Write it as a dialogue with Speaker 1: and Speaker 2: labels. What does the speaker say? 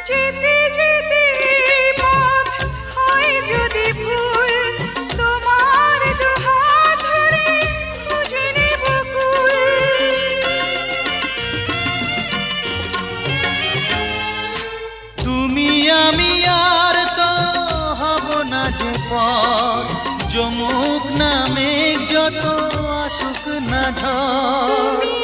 Speaker 1: যেতে যেতে পথ হয় যদি ভুল, তোমার দুহাত ধরে খুঁজে নেব কুল।
Speaker 2: তুমি আমি আর তো হব না যে পর, যমুক না মেঘ যত আসুক না ঝড়।